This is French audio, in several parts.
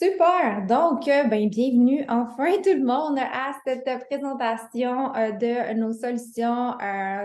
Super! Donc, bienvenue enfin tout le monde à cette présentation de nos solutions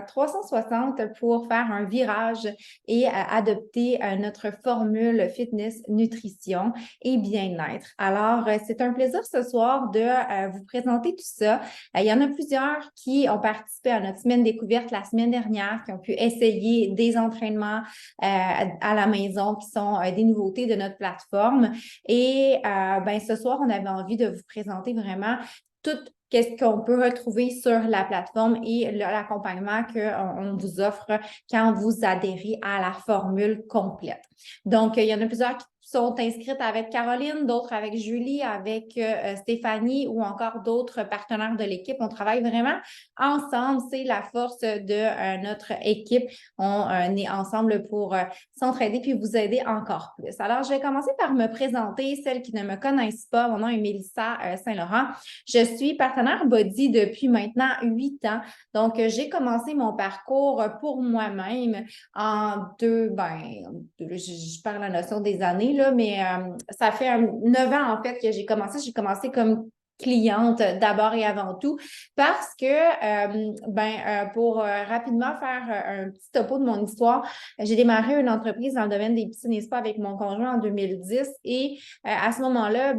360 pour faire un virage et adopter notre formule fitness, nutrition et bien-être. Alors, c'est un plaisir ce soir de vous présenter tout ça. Il y en a plusieurs qui ont participé à notre semaine découverte la semaine dernière, qui ont pu essayer des entraînements à la maison qui sont des nouveautés de notre plateforme. Et ce soir, on avait envie de vous présenter vraiment tout ce qu'on peut retrouver sur la plateforme et l'accompagnement qu'on vous offre quand vous adhérez à la formule complète. Donc, il y en a plusieurs qui sont inscrites avec Caroline, d'autres avec Julie, avec Stéphanie ou encore d'autres partenaires de l'équipe. On travaille vraiment ensemble. C'est la force de notre équipe. On est ensemble pour s'entraider puis vous aider encore plus. Alors, je vais commencer par me présenter. Celles qui ne me connaissent pas, mon nom est Mélissa Saint-Laurent. Je suis partenaire Body depuis maintenant 8 ans. Donc, j'ai commencé mon parcours pour moi-même je parle la notion des années, là, mais ça fait 9 ans en fait que j'ai commencé. J'ai commencé comme cliente d'abord et avant tout parce que pour rapidement faire un petit topo de mon histoire, j'ai démarré une entreprise dans le domaine des piscines et spas avec mon conjoint en 2010 et à ce moment-là,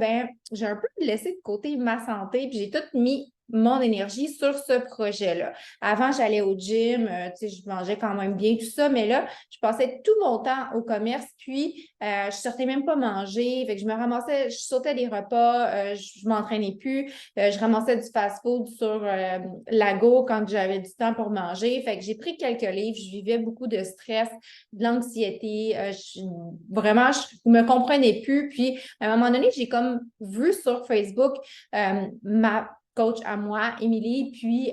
j'ai un peu laissé de côté ma santé puis j'ai tout mis mon énergie sur ce projet-là. Avant, j'allais au gym, je mangeais quand même bien, tout ça, mais là, je passais tout mon temps au commerce, puis je sortais même pas manger, fait que je me ramassais, je sautais des repas, je m'entraînais plus, je ramassais du fast-food sur Lago quand j'avais du temps pour manger, fait que j'ai pris quelques livres, je vivais beaucoup de stress, de l'anxiété, vraiment, je me comprenais plus, puis à un moment donné, j'ai comme vu sur Facebook ma coach à moi, Émilie, puis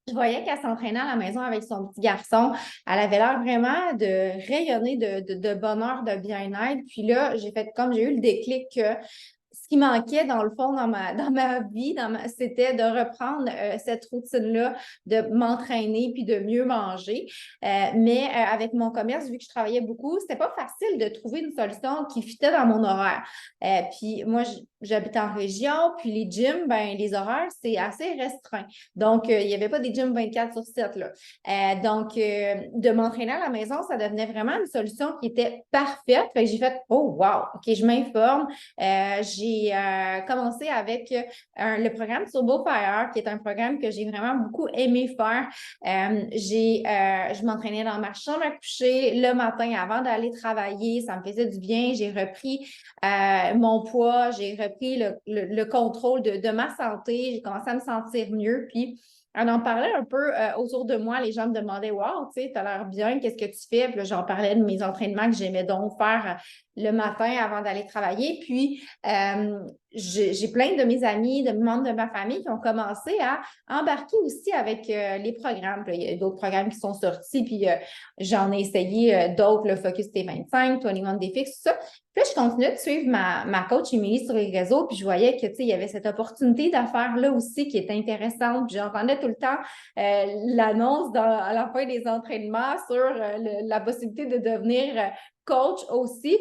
je voyais qu'elle s'entraînait à la maison avec son petit garçon. Elle avait l'air vraiment de rayonner de bonheur, de bien-être. Puis là, j'ai eu le déclic que ce qui manquait dans le fond dans ma vie, c'était de reprendre cette routine-là, de m'entraîner puis de mieux manger. Mais avec mon commerce, vu que je travaillais beaucoup, c'était pas facile de trouver une solution qui fitait dans mon horaire. Puis moi, j'habite en région, puis les gyms, les horaires, c'est assez restreint. Donc, il n'y avait pas des gyms 24 sur 7, là. De m'entraîner à la maison, ça devenait vraiment une solution qui était parfaite. Fait que j'ai fait, oh, wow, OK, je m'informe. J'ai commencé avec le programme Turbo Fire, qui est un programme que j'ai vraiment beaucoup aimé faire. Je m'entraînais dans ma chambre à coucher le matin avant d'aller travailler. Ça me faisait du bien. J'ai repris mon poids, j'ai repris le contrôle de ma santé. J'ai commencé à me sentir mieux. Puis, on en parlait un peu autour de moi. Les gens me demandaient, wow, tu sais, t'as l'air bien, qu'est-ce que tu fais? Puis là, j'en parlais de mes entraînements que j'aimais donc faire le matin avant d'aller travailler. Puis, j'ai plein de mes amis, de membres de ma famille qui ont commencé à embarquer aussi avec les programmes. Puis, il y a d'autres programmes qui sont sortis, puis j'en ai essayé d'autres, le Focus T25, 21 Day Fix, tout ça. Puis là, je continuais de suivre ma coach Émilie sur les réseaux, puis je voyais que, tu sais, il y avait cette opportunité d'affaires là aussi qui était intéressante. Puis j'entendais tout le temps l'annonce à la fin des entraînements sur la possibilité de devenir coach aussi.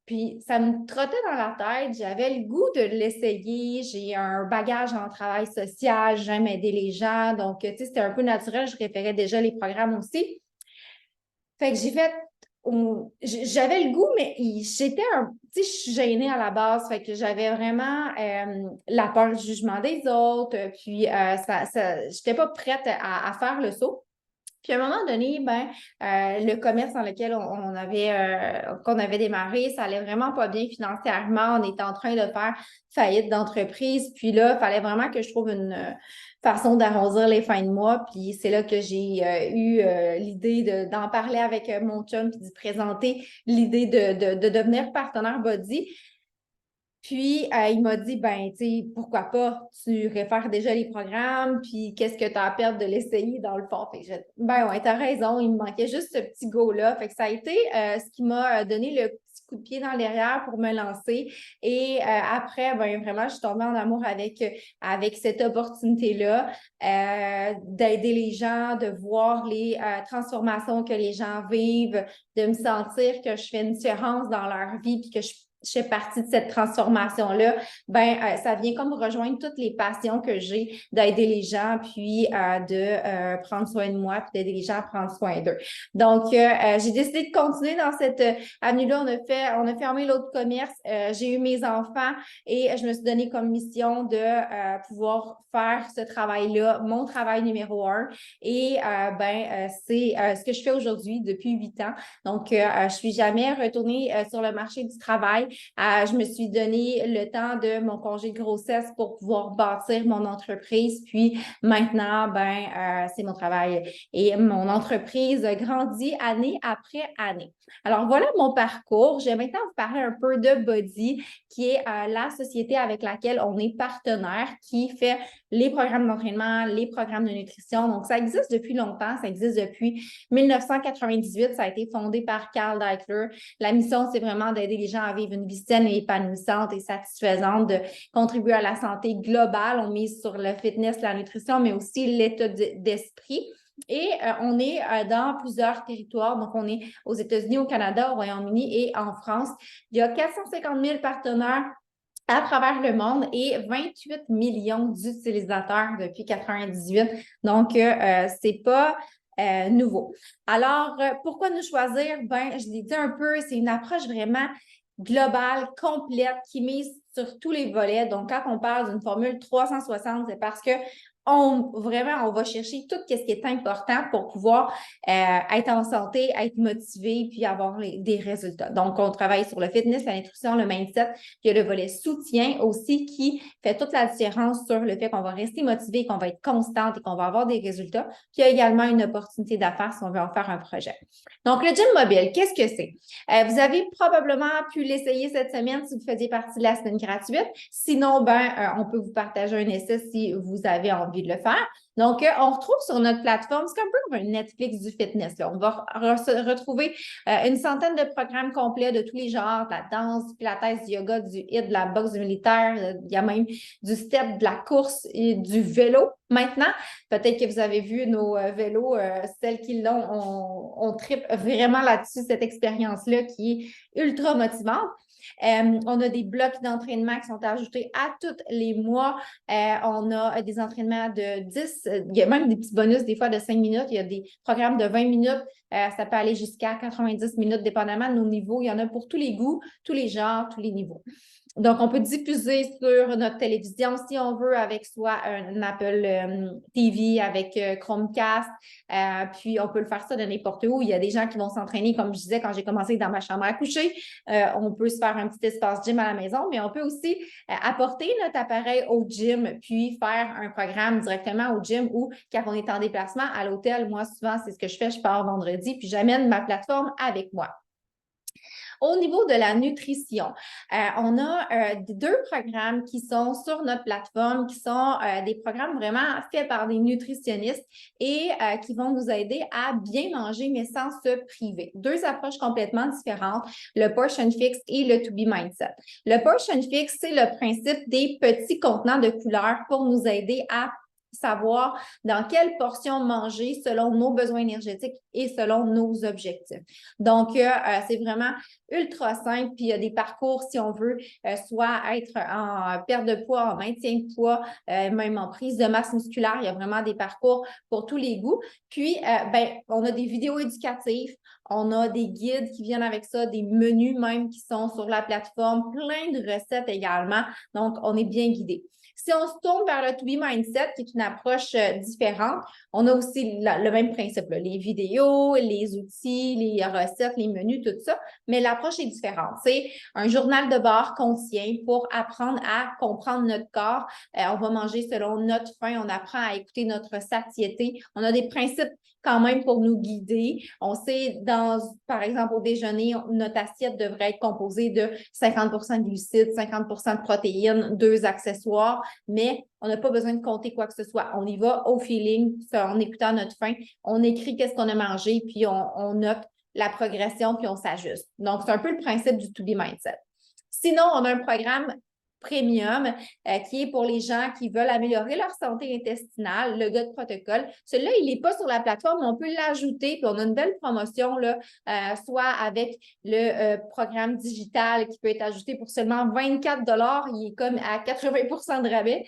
Puis ça me trottait dans la tête, j'avais le goût de l'essayer, j'ai un bagage en travail social, j'aime aider les gens, donc tu sais, c'était un peu naturel, je référais déjà les programmes aussi. Fait que j'avais le goût, mais j'étais tu sais, je suis gênée à la base, fait que j'avais vraiment la peur du jugement des autres, puis j'étais pas prête à faire le saut. Puis à un moment donné, le commerce dans lequel qu'on avait démarré, ça allait vraiment pas bien financièrement. On était en train de faire faillite d'entreprise. Puis là, il fallait vraiment que je trouve une façon d'arrondir les fins de mois. Puis c'est là que j'ai eu l'idée d'en parler avec mon chum puis de présenter l'idée de devenir partenaire Body. Puis, il m'a dit, tu sais, pourquoi pas, tu réfères déjà les programmes, puis qu'est-ce que tu as à perdre de l'essayer dans le fond? Fait que ouais, t'as raison, il me manquait juste ce petit go-là. Fait que ça a été ce qui m'a donné le petit coup de pied dans l'arrière pour me lancer. Et après, vraiment, je suis tombée en amour avec cette opportunité-là, d'aider les gens, de voir les transformations que les gens vivent, de me sentir que je fais une différence dans leur vie, puis que je je fais partie de cette transformation-là, ça vient comme rejoindre toutes les passions que j'ai d'aider les gens, puis de prendre soin de moi, puis d'aider les gens à prendre soin d'eux. Donc, j'ai décidé de continuer dans cette avenue-là. On a fermé l'autre commerce. J'ai eu mes enfants et je me suis donné comme mission de pouvoir faire ce travail-là, mon travail numéro un. Et c'est ce que je fais aujourd'hui depuis 8 ans. Donc, je suis jamais retournée sur le marché du travail. Je me suis donné le temps de mon congé de grossesse pour pouvoir bâtir mon entreprise. Puis maintenant, c'est mon travail. Et mon entreprise grandit année après année. Alors, voilà mon parcours. Je vais maintenant vous parler un peu de Body, qui est la société avec laquelle on est partenaire, qui fait les programmes d'entraînement, les programmes de nutrition. Donc, ça existe depuis longtemps. Ça existe depuis 1998. Ça a été fondé par Carl Daikeler. La mission, c'est vraiment d'aider les gens à vivre une vie saine et épanouissante et satisfaisante, de contribuer à la santé globale. On mise sur le fitness, la nutrition, mais aussi l'état d'esprit. Et on est dans plusieurs territoires. Donc, on est aux États-Unis, au Canada, au Royaume-Uni et en France. Il y a 450 000 partenaires à travers le monde et 28 millions d'utilisateurs depuis 1998. Donc, c'est pas nouveau. Alors, pourquoi nous choisir? Je l'ai dit un peu, c'est une approche vraiment globale, complète, qui mise sur tous les volets. Donc, quand on parle d'une formule 360, c'est parce que on va chercher tout ce qui est important pour pouvoir être en santé, être motivé, puis avoir des résultats. Donc, on travaille sur le fitness, la nutrition, le mindset. Il y a le volet soutien aussi qui fait toute la différence sur le fait qu'on va rester motivé, qu'on va être constante et qu'on va avoir des résultats. Puis, il y a également une opportunité d'affaires si on veut en faire un projet. Donc, le gym mobile, qu'est-ce que c'est? Vous avez probablement pu l'essayer cette semaine si vous faisiez partie de la semaine gratuite. Sinon, on peut vous partager un essai si vous avez envie de le faire. Donc, on retrouve sur notre plateforme, c'est un peu comme un Netflix du fitness. Là. On va retrouver une centaine de programmes complets de tous les genres, de la danse, du pilates, du yoga, du HIIT, de la boxe, du militaire. Il y a même du step, de la course et du vélo. Maintenant, peut-être que vous avez vu nos vélos, celles qui l'ont, on tripe vraiment là-dessus, cette expérience-là qui est ultra motivante. On a des blocs d'entraînement qui sont ajoutés à tous les mois. On a des entraînements de 10, il y a même des petits bonus des fois de 5 minutes. Il y a des programmes de 20 minutes. Ça peut aller jusqu'à 90 minutes, dépendamment de nos niveaux. Il y en a pour tous les goûts, tous les genres, tous les niveaux. Donc, on peut diffuser sur notre télévision si on veut, avec soit un Apple TV, avec Chromecast, puis on peut le faire ça de n'importe où. Il y a des gens qui vont s'entraîner, comme je disais, quand j'ai commencé dans ma chambre à coucher. On peut se faire un petit espace gym à la maison, mais on peut aussi apporter notre appareil au gym, puis faire un programme directement au gym ou quand on est en déplacement à l'hôtel. Moi, souvent, c'est ce que je fais. Je pars vendredi, puis j'amène ma plateforme avec moi. Au niveau de la nutrition, on a 2 programmes qui sont sur notre plateforme, qui sont des programmes vraiment faits par des nutritionnistes et qui vont nous aider à bien manger, mais sans se priver. 2 approches complètement différentes, le Portion Fix et le To Be Mindset. Le Portion Fix, c'est le principe des petits contenants de couleurs pour nous aider à savoir dans quelle portion manger selon nos besoins énergétiques et selon nos objectifs. Donc, c'est vraiment ultra simple, puis il y a des parcours, si on veut, soit être en perte de poids, en maintien de poids, même en prise de masse musculaire, il y a vraiment des parcours pour tous les goûts. Puis, on a des vidéos éducatives, on a des guides qui viennent avec ça, des menus même qui sont sur la plateforme, plein de recettes également. Donc, on est bien guidé. Si on se tourne vers le To Be Mindset, qui est une approche différente, on a aussi le même principe, là, les vidéos, les outils, les recettes, les menus, tout ça, mais l'approche est différente. C'est un journal de bord qu'on tient pour apprendre à comprendre notre corps. On va manger selon notre faim, on apprend à écouter notre satiété. On a des principes quand même pour nous guider. On sait, par exemple, au déjeuner, notre assiette devrait être composée de 50 de glucides, 50 de protéines, 2 accessoires, mais on n'a pas besoin de compter quoi que ce soit. On y va au feeling, en écoutant notre faim. On écrit qu'est-ce qu'on a mangé, puis on note la progression, puis on s'ajuste. Donc, c'est un peu le principe du To Be Mindset. Sinon, on a un programme premium qui est pour les gens qui veulent améliorer leur santé intestinale, le GOT protocole. Celui-là, il n'est pas sur la plateforme, mais on peut l'ajouter. Puis on a une belle promotion, là, soit avec le programme digital qui peut être ajouté pour seulement 24 $. Il est comme à 80 % de rabais.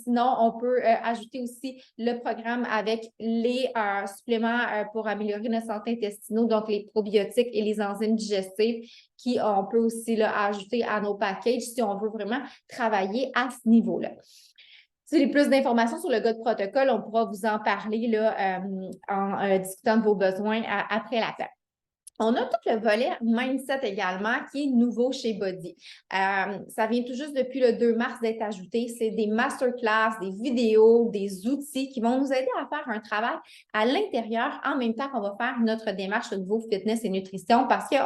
Sinon, on peut ajouter aussi le programme avec les suppléments pour améliorer notre santé intestinale, donc les probiotiques et les enzymes digestives qui on peut aussi là, ajouter à nos packages si on veut vraiment travailler à ce niveau-là. Si vous voulez plus d'informations sur le GOT protocole, on pourra vous en parler là, en discutant de vos besoins après l'appel. On a tout le volet mindset également qui est nouveau chez Body. Ça vient tout juste depuis le 2 mars d'être ajouté. C'est des masterclass, des vidéos, des outils qui vont nous aider à faire un travail à l'intérieur en même temps qu'on va faire notre démarche au niveau fitness et nutrition parce que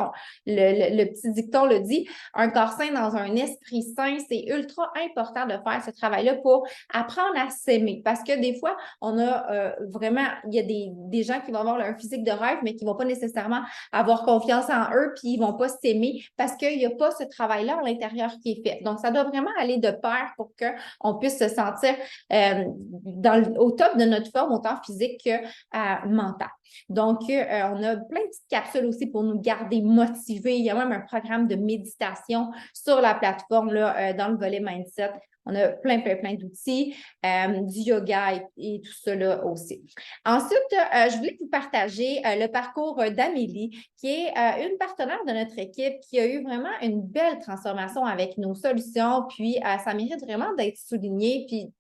le petit dicton le dit, un corps sain dans un esprit sain, c'est ultra important de faire ce travail-là pour apprendre à s'aimer parce que des fois, on a vraiment, il y a des gens qui vont avoir un physique de rêve mais qui ne vont pas nécessairement avoir confiance en eux, puis ils ne vont pas s'aimer parce qu'il n'y a pas ce travail-là à l'intérieur qui est fait. Donc, ça doit vraiment aller de pair pour qu'on puisse se sentir au top de notre forme, autant physique que mentale. Donc, on a plein de petites capsules aussi pour nous garder motivés. Il y a même un programme de méditation sur la plateforme là, dans le volet mindset. On a plein d'outils, du yoga et tout ça là aussi. Ensuite, je voulais vous partager le parcours d'Amélie, qui est une partenaire de notre équipe qui a eu vraiment une belle transformation avec nos solutions. Puis, ça mérite vraiment d'être souligné. Puis,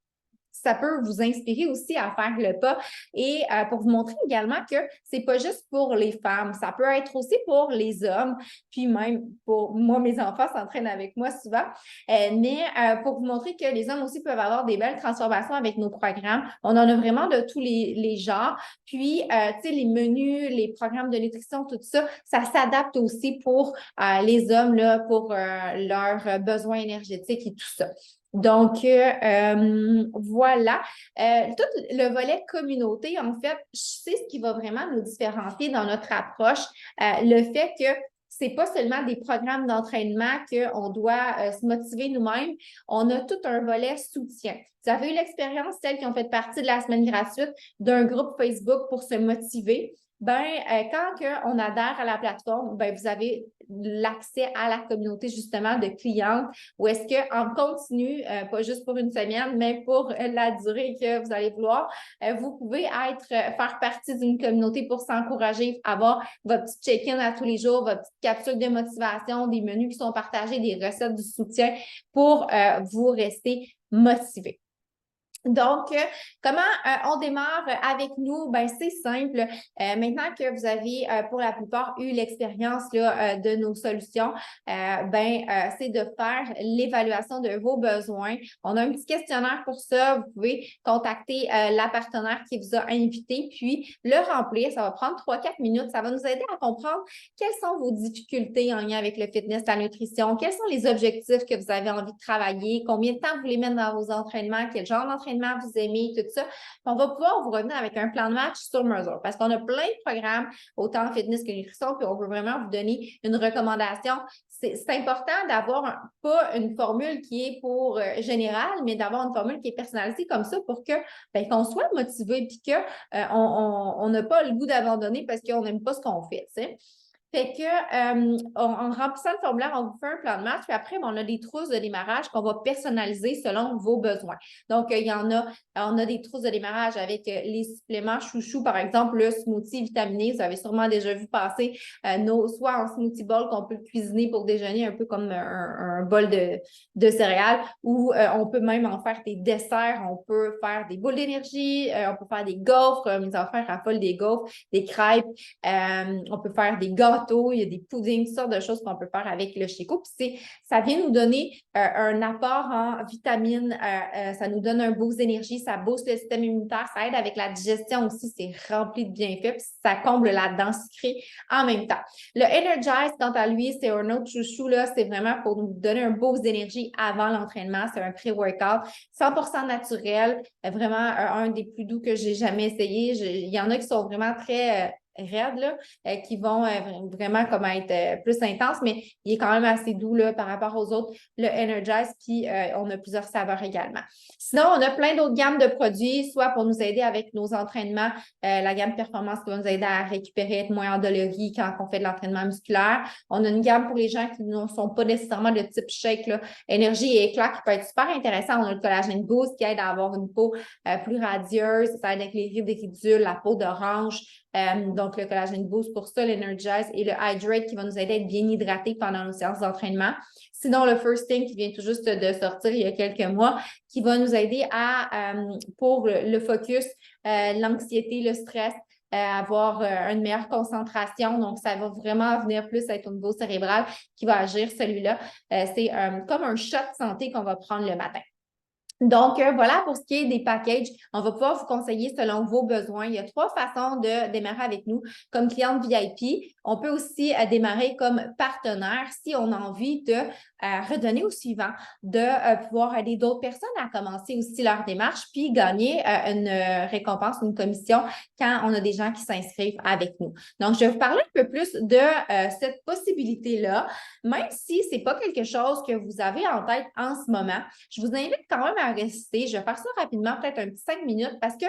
ça peut vous inspirer aussi à faire le pas et pour vous montrer également que c'est pas juste pour les femmes, ça peut être aussi pour les hommes, puis même pour moi, mes enfants s'entraînent avec moi souvent, mais pour vous montrer que les hommes aussi peuvent avoir des belles transformations avec nos programmes. On en a vraiment de tous les genres, puis tu sais, les menus, les programmes de nutrition, tout ça, ça s'adapte aussi pour les hommes, là, pour leurs besoins énergétiques et tout ça. Donc, voilà. Tout le volet communauté, en fait, c'est ce qui va vraiment nous différencier dans notre approche. Le fait que c'est pas seulement des programmes d'entraînement qu'on doit se motiver nous-mêmes, on a tout un volet soutien. Vous avez eu l'expérience, celles qui ont fait partie de la semaine gratuite, d'un groupe Facebook pour se motiver. Quand on adhère à la plateforme, vous avez l'accès à la communauté justement de clientes où est-ce qu'en continu, pas juste pour une semaine, mais pour la durée que vous allez vouloir, vous pouvez faire partie d'une communauté pour s'encourager, avoir votre petit check-in à tous les jours, votre petite capsule de motivation, des menus qui sont partagés, des recettes du soutien pour vous rester motivé. Donc, comment on démarre avec nous? C'est simple. Maintenant que vous avez pour la plupart eu l'expérience de nos solutions, c'est de faire l'évaluation de vos besoins. On a un petit questionnaire pour ça. Vous pouvez contacter la partenaire qui vous a invité, puis le remplir. Ça va prendre 3-4 minutes. Ça va nous aider à comprendre quelles sont vos difficultés en lien avec le fitness, la nutrition, quels sont les objectifs que vous avez envie de travailler, combien de temps vous voulez mettre dans vos entraînements, quel genre d'entraînement vous aimez, tout ça. On va pouvoir vous revenir avec un plan de match sur mesure parce qu'on a plein de programmes, autant en fitness que nutrition, puis on veut vraiment vous donner une recommandation. C'est important d'avoir pas une formule qui est pour général, mais d'avoir une formule qui est personnalisée comme ça pour que qu'on soit motivé puis qu'on n'a pas le goût d'abandonner parce qu'on n'aime pas ce qu'on fait, tu sais. Fait que en remplissant le formulaire, on vous fait un plan de match, puis après, on a des trousses de démarrage qu'on va personnaliser selon vos besoins. Donc, on a des trousses de démarrage avec les suppléments chouchou, par exemple, le smoothie vitaminé. Vous avez sûrement déjà vu passer soit en smoothie bowl qu'on peut cuisiner pour déjeuner, un peu comme un bol de céréales, ou on peut même en faire des desserts, on peut faire des boules d'énergie, on peut faire des gaufres, mes enfants raffolent des gaufres, des crêpes, on peut faire des gâteaux, il y a des puddings, toutes sortes de choses qu'on peut faire avec le Chico. Puis ça vient nous donner un apport en vitamines, ça nous donne un boost d'énergie, ça booste le système immunitaire, ça aide avec la digestion aussi, c'est rempli de bienfaits, puis ça comble la densité en même temps. Le Energize, quant à lui, c'est un autre chouchou, là, c'est vraiment pour nous donner un boost d'énergie avant l'entraînement, c'est un pré-workout 100% naturel, vraiment un des plus doux que j'ai jamais essayé. Il y en a qui sont vraiment très raides, là, qui vont vraiment comme être plus intenses, mais il est quand même assez doux là, par rapport aux autres, le Energize, puis on a plusieurs saveurs également. Sinon, on a plein d'autres gammes de produits, soit pour nous aider avec nos entraînements, la gamme performance qui va nous aider à récupérer, être moins endolori quand on fait de l'entraînement musculaire. On a une gamme pour les gens qui ne sont pas nécessairement de type shake, là, énergie et éclat, qui peut être super intéressant. On a le collagène boost qui aide à avoir une peau plus radieuse, ça aide avec les rides des ridules, la peau d'orange. Donc, le collagène boost pour ça, l'Energize et le Hydrate qui va nous aider à être bien hydratés pendant nos séances d'entraînement. Sinon, le First Thing qui vient tout juste de sortir il y a quelques mois, qui va nous aider à, pour le focus, l'anxiété, le stress, avoir une meilleure concentration. Donc, ça va vraiment venir plus être au niveau cérébral qui va agir celui-là. C'est comme un shot de santé qu'on va prendre le matin. Donc, voilà pour ce qui est des packages. On va pouvoir vous conseiller selon vos besoins. Il y a 3 façons de démarrer avec nous. Comme cliente VIP, on peut aussi démarrer comme partenaire si on a envie de redonner au suivant, de pouvoir aider d'autres personnes à commencer aussi leur démarche, puis gagner une récompense, une commission quand on a des gens qui s'inscrivent avec nous. Donc, je vais vous parler un peu plus de cette possibilité-là, même si ce n'est pas quelque chose que vous avez en tête en ce moment. Je vous invite quand même à rester. Je vais faire ça rapidement, peut-être un petit 5 minutes, parce que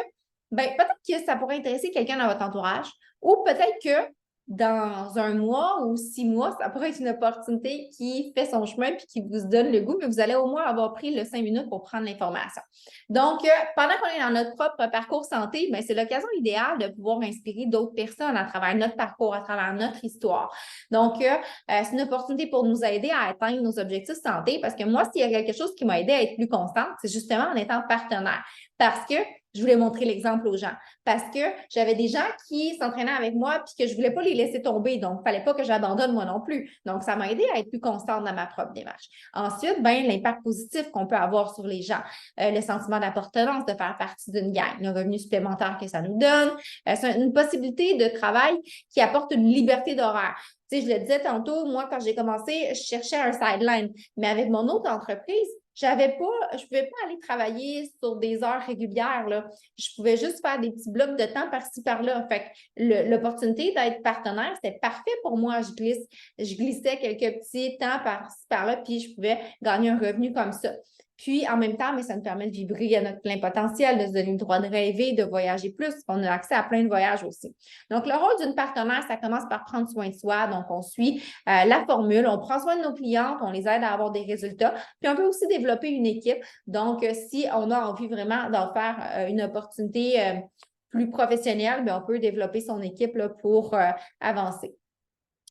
peut-être que ça pourrait intéresser quelqu'un dans votre entourage, ou peut-être que dans 1 mois ou 6 mois, ça pourrait être une opportunité qui fait son chemin puis qui vous donne le goût, mais vous allez au moins avoir pris le 5 minutes pour prendre l'information. Donc, pendant qu'on est dans notre propre parcours santé, c'est l'occasion idéale de pouvoir inspirer d'autres personnes à travers notre parcours, à travers notre histoire. Donc, c'est une opportunité pour nous aider à atteindre nos objectifs santé, parce que moi, s'il y a quelque chose qui m'a aidé à être plus constante, c'est justement en étant partenaire. Parce que je voulais montrer l'exemple aux gens. Parce que j'avais des gens qui s'entraînaient avec moi puis que je ne voulais pas les laisser tomber. Donc, il ne fallait pas que j'abandonne moi non plus. Donc, ça m'a aidé à être plus constante dans ma propre démarche. Ensuite, l'impact positif qu'on peut avoir sur les gens, le sentiment d'appartenance, de faire partie d'une gang, le revenu supplémentaire que ça nous donne. C'est une possibilité de travail qui apporte une liberté d'horaire. Tu sais, je le disais tantôt, moi, quand j'ai commencé, je cherchais un sideline. Mais avec mon autre entreprise, je ne pouvais pas aller travailler sur des heures régulières, là. Je pouvais juste faire des petits blocs de temps par-ci, par-là. Fait que l'opportunité d'être partenaire, c'était parfait pour moi. Je glissais quelques petits temps par-ci, par-là, puis je pouvais gagner un revenu comme ça. Puis, en même temps, ça nous permet de vibrer à notre plein potentiel, de se donner le droit de rêver, de voyager plus. On a accès à plein de voyages aussi. Donc, le rôle d'une partenaire, ça commence par prendre soin de soi. Donc, on suit la formule, on prend soin de nos clientes, on les aide à avoir des résultats. Puis, on peut aussi développer une équipe. Donc, si on a envie vraiment d'en faire une opportunité plus professionnelle, on peut développer son équipe là, pour avancer.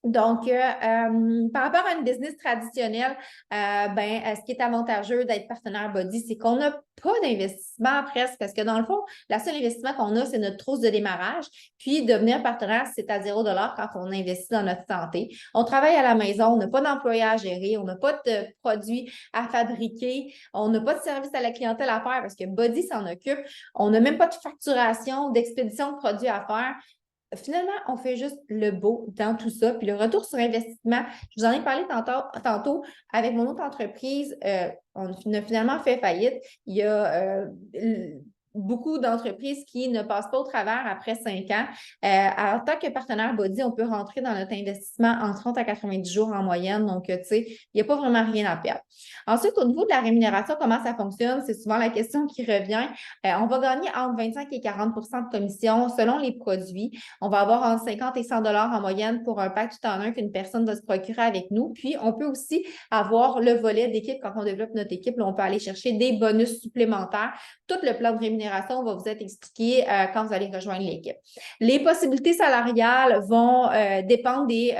Donc, par rapport à une business traditionnelle, ce qui est avantageux d'être partenaire Body, c'est qu'on n'a pas d'investissement presque, parce que dans le fond, le seul investissement qu'on a, c'est notre trousse de démarrage. Puis, devenir partenaire, c'est à 0 $ quand on investit dans notre santé. On travaille à la maison, on n'a pas d'employé à gérer, on n'a pas de produits à fabriquer, on n'a pas de service à la clientèle à faire parce que Body s'en occupe. On n'a même pas de facturation, d'expédition de produits à faire. Finalement, on fait juste le beau dans tout ça. Puis le retour sur investissement, je vous en ai parlé tantôt avec mon autre entreprise, on a finalement fait faillite. Il y a beaucoup d'entreprises qui ne passent pas au travers après 5 ans. En tant que partenaire Body, on peut rentrer dans notre investissement en 30 à 90 jours en moyenne. Donc, tu sais, il n'y a pas vraiment rien à perdre. Ensuite, au niveau de la rémunération, comment ça fonctionne? C'est souvent la question qui revient. On va gagner entre 25 et 40 de commission selon les produits. On va avoir entre 50 et 100 $ en moyenne pour un pack tout en un qu'une personne va se procurer avec nous. Puis, on peut aussi avoir le volet d'équipe. Quand on développe notre équipe, là, on peut aller chercher des bonus supplémentaires. Tout le plan de rémunération va vous être expliqué quand vous allez rejoindre l'équipe. Les possibilités salariales vont dépendre des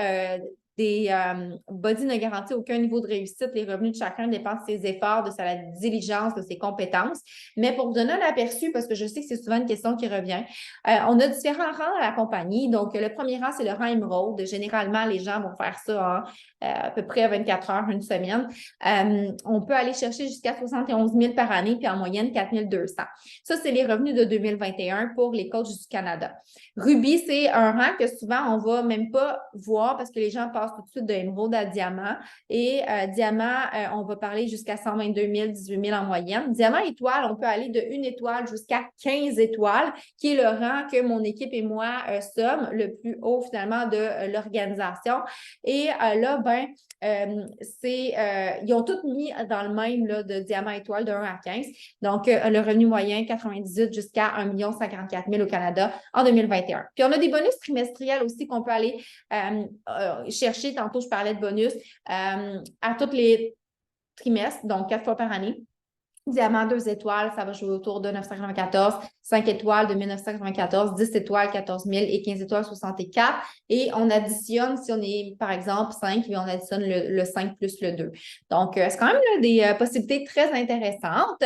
Body ne garantit aucun niveau de réussite. Les revenus de chacun dépendent de ses efforts, de sa diligence, de ses compétences. Mais pour vous donner un aperçu, parce que je sais que c'est souvent une question qui revient, on a différents rangs à la compagnie. Donc, le premier rang, c'est le rang Emerald. Généralement, les gens vont faire ça en à peu près 24 heures, une semaine. On peut aller chercher jusqu'à 71 000 par année, puis en moyenne, 4 200. Ça, c'est les revenus de 2021 pour les coachs du Canada. Ruby, c'est un rang que souvent, on ne va même pas voir parce que les gens passe tout de suite de émeraude à diamant. Et diamant, on va parler jusqu'à 122 000, 18 000 en moyenne. Diamant étoile, on peut aller de 1 étoile jusqu'à 15 étoiles, qui est le rang que mon équipe et moi sommes, le plus haut finalement de l'organisation. Et là, ben, ils ont tous mis dans le même là, de diamant étoile de 1 à 15. Donc, le revenu moyen, 98 jusqu'à 1 54 000 au Canada en 2021. Puis, on a des bonus trimestriels aussi qu'on peut aller chercher. Tantôt, je parlais de bonus à tous les trimestres, donc 4 fois par année. Diamant 2 étoiles, ça va jouer autour de 994. 5 étoiles de 1994, 10 étoiles, 14 000 et 15 étoiles, 64. Et on additionne, si on est, par exemple, 5, puis on additionne le 5 plus le 2. Donc, c'est quand même là, des possibilités très intéressantes.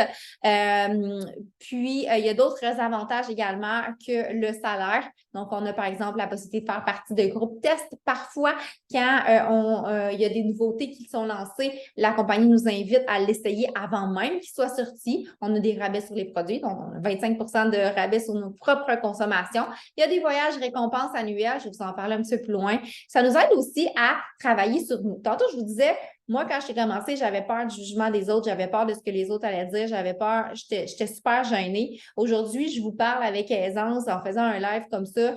Puis, il y a d'autres avantages également que le salaire. Donc, on a, par exemple, la possibilité de faire partie de groupes tests. Parfois, quand il y a des nouveautés qui sont lancées, la compagnie nous invite à l'essayer avant même qu'il soit sorti. On a des rabais sur les produits, donc on a 25 de rabais sur nos propres consommations. Il y a des voyages récompenses annuels, je vais vous en parler un petit peu plus loin. Ça nous aide aussi à travailler sur nous. Tantôt, je vous disais, moi, quand j'ai commencé, j'avais peur du jugement des autres, j'avais peur de ce que les autres allaient dire, j'avais peur, j'étais super gênée. Aujourd'hui, je vous parle avec aisance en faisant un live comme ça,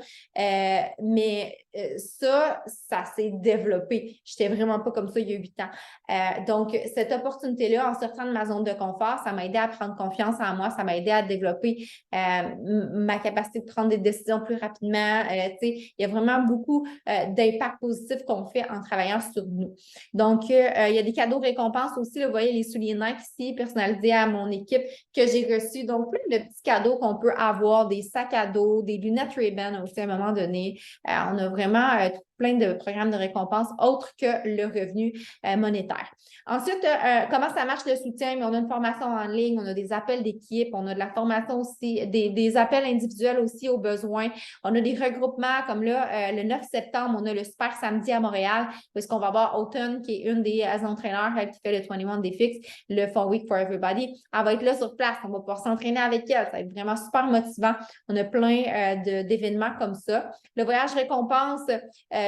mais ça s'est développé. J'étais vraiment pas comme ça il y a 8 ans. Donc, cette opportunité-là, en sortant de ma zone de confort, ça m'a aidé à prendre confiance en moi, ça m'a aidé à développer ma capacité de prendre des décisions plus rapidement. Il y a vraiment beaucoup d'impact positif qu'on fait en travaillant sur nous. Donc, il y a des cadeaux récompenses aussi. Là, vous voyez les souliers Nike ici, personnalisés à mon équipe que j'ai reçus. Donc, plein de petits cadeaux qu'on peut avoir, des sacs à dos, des lunettes Ray-Ban aussi à un moment donné. On a vraiment plein de programmes de récompenses autres que le revenu monétaire. Ensuite, comment ça marche le soutien? Mais on a une formation en ligne, on a des appels d'équipe, on a de la formation aussi, des appels individuels aussi aux besoins. On a des regroupements comme là, le 9 septembre, on a le Super Samedi à Montréal, où est-ce qu'on va avoir Autumn, qui est une des entraîneurs qui fait le 21 Day Fix, le 4 Week for Everybody. Elle va être là sur place, on va pouvoir s'entraîner avec elle. Ça va être vraiment super motivant. On a plein d'événements comme ça. Le voyage récompense,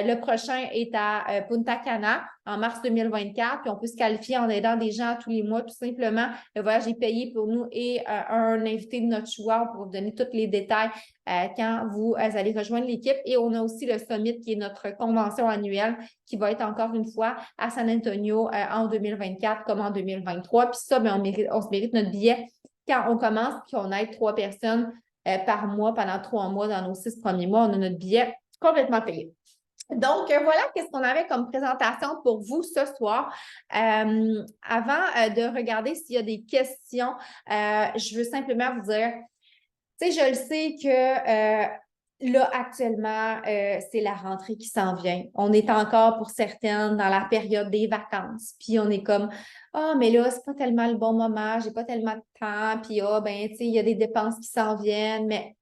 le prochain est à Punta Cana en mars 2024, puis on peut se qualifier en aidant des gens tous les mois, tout simplement. Le voyage est payé pour nous et un invité de notre choix pour vous donner tous les détails quand vous allez rejoindre l'équipe. Et on a aussi le Summit, qui est notre convention annuelle, qui va être encore une fois à San Antonio en 2024 comme en 2023. Puis ça, bien, on se mérite notre billet quand on commence, puis on aide 3 personnes par mois pendant 3 mois dans nos 6 premiers mois. On a notre billet complètement payé. Donc, voilà qu'est-ce qu'on avait comme présentation pour vous ce soir. Avant de regarder s'il y a des questions, je veux simplement vous dire, tu sais, je le sais que là, actuellement, c'est la rentrée qui s'en vient. On est encore pour certaines dans la période des vacances. Puis on est comme, ah, mais là, c'est pas tellement le bon moment, j'ai pas tellement de temps. Puis, ben, tu sais, il y a des dépenses qui s'en viennent. Mais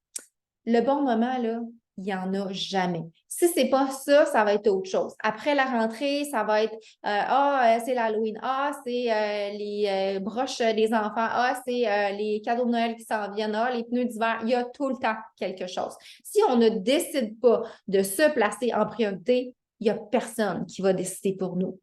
le bon moment, là, il n'y en a jamais. Si ce n'est pas ça, ça va être autre chose. Après la rentrée, ça va être c'est l'Halloween, c'est les broches des enfants, c'est les cadeaux de Noël qui s'en viennent, les pneus d'hiver. Il y a tout le temps quelque chose. Si on ne décide pas de se placer en priorité, il n'y a personne qui va décider pour nous.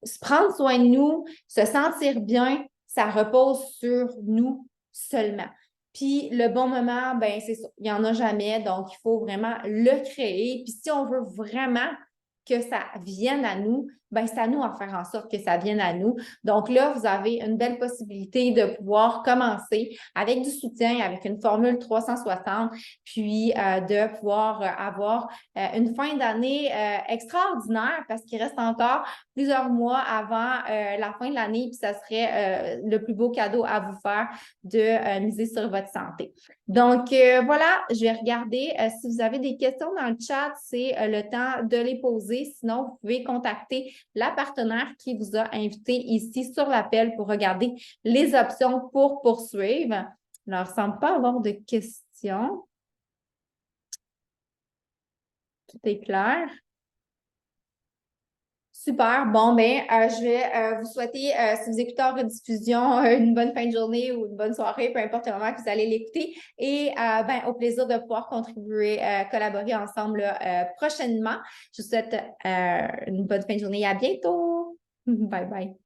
Se prendre soin de nous, se sentir bien, ça repose sur nous seulement. Puis le bon moment, ben c'est ça, il n'y en a jamais, donc il faut vraiment le créer. Puis si on veut vraiment que ça vienne à nous, ben c'est à nous à faire en sorte que ça vienne à nous. Donc là, vous avez une belle possibilité de pouvoir commencer avec du soutien, avec une formule 360, puis de pouvoir avoir une fin d'année extraordinaire parce qu'il reste encore plusieurs mois avant la fin de l'année, puis ça serait le plus beau cadeau à vous faire de miser sur votre santé. Donc, voilà, je vais regarder. Si vous avez des questions dans le chat, c'est le temps de les poser. Sinon, vous pouvez contacter la partenaire qui vous a invité ici sur l'appel pour regarder les options pour poursuivre. Alors, il ne semble pas avoir de questions. Tout est clair. Super. Bon, ben, je vais vous souhaiter, si vous écoutez en rediffusion, une bonne fin de journée ou une bonne soirée, peu importe le moment que vous allez l'écouter. Et ben, au plaisir de pouvoir contribuer, collaborer ensemble là, prochainement. Je vous souhaite une bonne fin de journée et à bientôt. Bye bye.